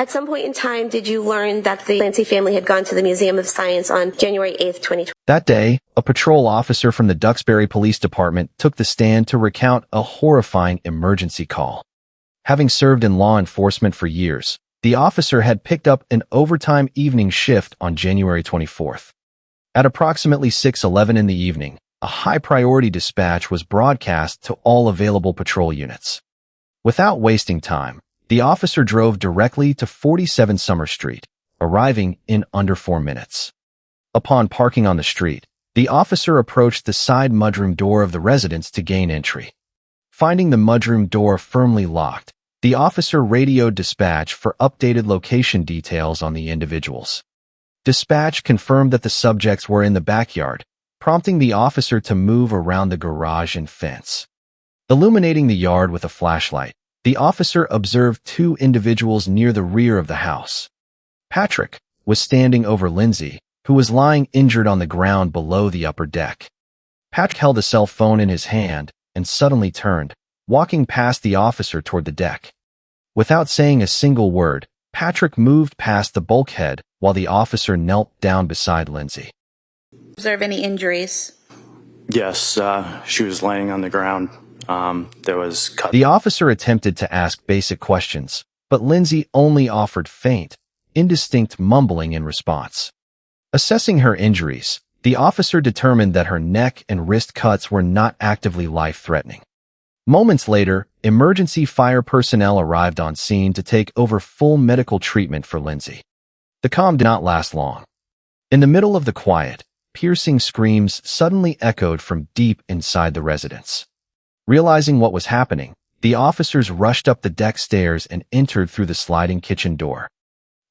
At some point in time, did you learn that the Clancy family had gone to the Museum of Science on January 8th, 2020? That day, a patrol officer from the Duxbury Police Department took the stand to recount a horrifying emergency call. Having served in law enforcement for years, the officer had picked up an overtime evening shift on January 24th. At approximately 6:11 in the evening, a high-priority dispatch was broadcast to all available patrol units. Without wasting time, the officer drove directly to 47 Summer Street, arriving in under 4 minutes. Upon parking on the street, the officer approached the side mudroom door of the residence to gain entry. Finding the mudroom door firmly locked, the officer radioed dispatch for updated location details on the individuals. Dispatch confirmed that the subjects were in the backyard, prompting the officer to move around the garage and fence. Illuminating the yard with a flashlight, the officer observed 2 individuals near the rear of the house. Patrick was standing over Lindsay, who was lying injured on the ground below the upper deck. Patrick held a cell phone in his hand and suddenly turned, walking past the officer toward the deck. Without saying a single word, Patrick moved past the bulkhead while the officer knelt down beside Lindsay. Observe any injuries? Yes, she was laying on the ground. There was cut. The officer attempted to ask basic questions, but Lindsay only offered faint, indistinct mumbling in response. Assessing her injuries, the officer determined that her neck and wrist cuts were not actively life-threatening. Moments later, emergency fire personnel arrived on scene to take over full medical treatment for Lindsay. The calm did not last long. In the middle of the quiet, piercing screams suddenly echoed from deep inside the residence. Realizing what was happening, the officers rushed up the deck stairs and entered through the sliding kitchen door.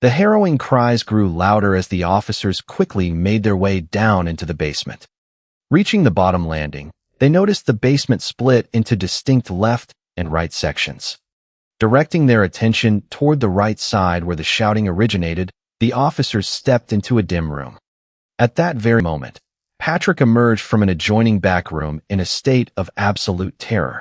The harrowing cries grew louder as the officers quickly made their way down into the basement. Reaching the bottom landing, they noticed the basement split into distinct left and right sections. Directing their attention toward the right side where the shouting originated, the officers stepped into a dim room. At that very moment, Patrick emerged from an adjoining back room in a state of absolute terror.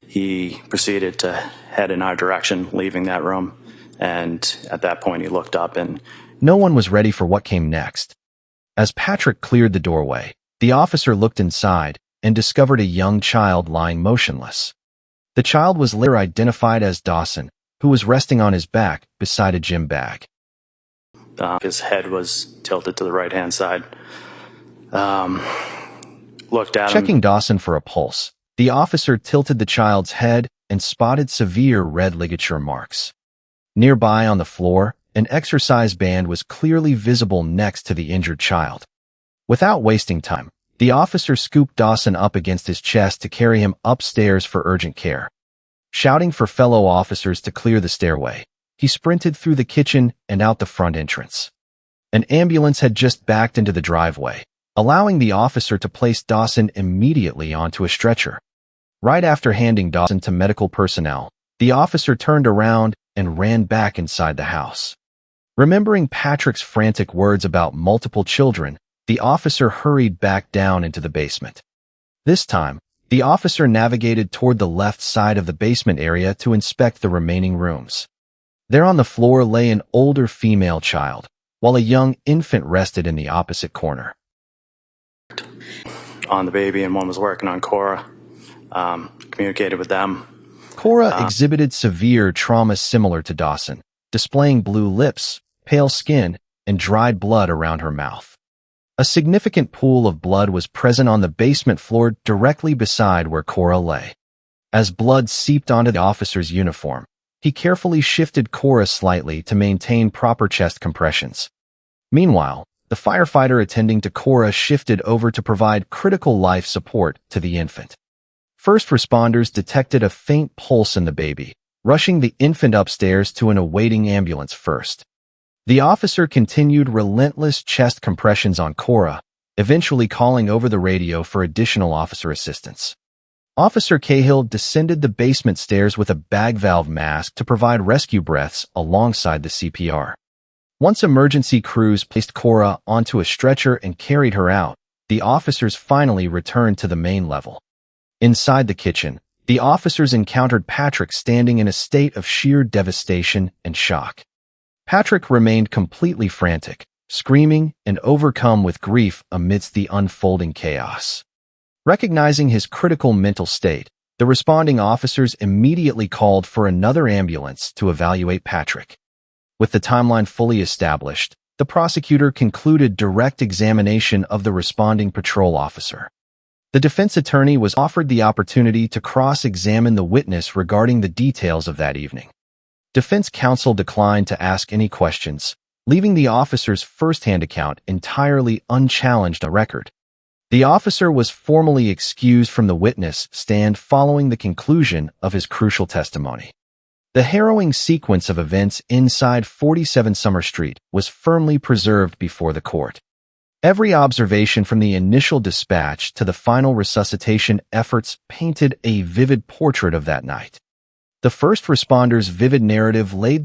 He proceeded to head in our direction, leaving that room, and at that point he looked up and... No one was ready for what came next. As Patrick cleared the doorway, the officer looked inside and discovered a young child lying motionless. The child was later identified as Dawson, who was resting on his back beside a gym bag. His head was tilted to the right-hand side. Looked at him. Checking Dawson for a pulse, the officer tilted the child's head and spotted severe red ligature marks. Nearby on the floor, an exercise band was clearly visible next to the injured child. Without wasting time, the officer scooped Dawson up against his chest to carry him upstairs for urgent care. Shouting for fellow officers to clear the stairway, he sprinted through the kitchen and out the front entrance. An ambulance had just backed into the driveway, allowing the officer to place Dawson immediately onto a stretcher. Right after handing Dawson to medical personnel, the officer turned around and ran back inside the house. Remembering Patrick's frantic words about multiple children, the officer hurried back down into the basement. This time, the officer navigated toward the left side of the basement area to inspect the remaining rooms. There on the floor lay an older female child, while a young infant rested in the opposite corner. On the baby, and one was working on Cora. Communicated with them. Cora exhibited severe trauma similar to Dawson, displaying blue lips, pale skin, and dried blood around her mouth. A significant pool of blood was present on the basement floor directly beside where Cora lay. As blood seeped onto the officer's uniform, he carefully shifted Cora slightly to maintain proper chest compressions. Meanwhile, the firefighter attending to Cora shifted over to provide critical life support to the infant. First responders detected a faint pulse in the baby, rushing the infant upstairs to an awaiting ambulance first. The officer continued relentless chest compressions on Cora, eventually calling over the radio for additional officer assistance. Officer Cahill descended the basement stairs with a bag valve mask to provide rescue breaths alongside the CPR. Once emergency crews placed Cora onto a stretcher and carried her out, the officers finally returned to the main level. Inside the kitchen, The officers encountered Patrick standing in a state of sheer devastation and shock. Patrick remained completely frantic, screaming and overcome with grief amidst the unfolding chaos. Recognizing his critical mental state, the responding officers immediately called for another ambulance to evaluate Patrick. With the timeline fully established, the prosecutor concluded direct examination of the responding patrol officer. The defense attorney was offered the opportunity to cross-examine the witness regarding the details of that evening. Defense counsel declined to ask any questions, leaving the officer's first-hand account entirely unchallenged on record. The officer was formally excused from the witness stand following the conclusion of his crucial testimony. The harrowing sequence of events inside 47 Summer Street was firmly preserved before the court. Every observation from the initial dispatch to the final resuscitation efforts painted a vivid portrait of that night. The first responders' vivid narrative laid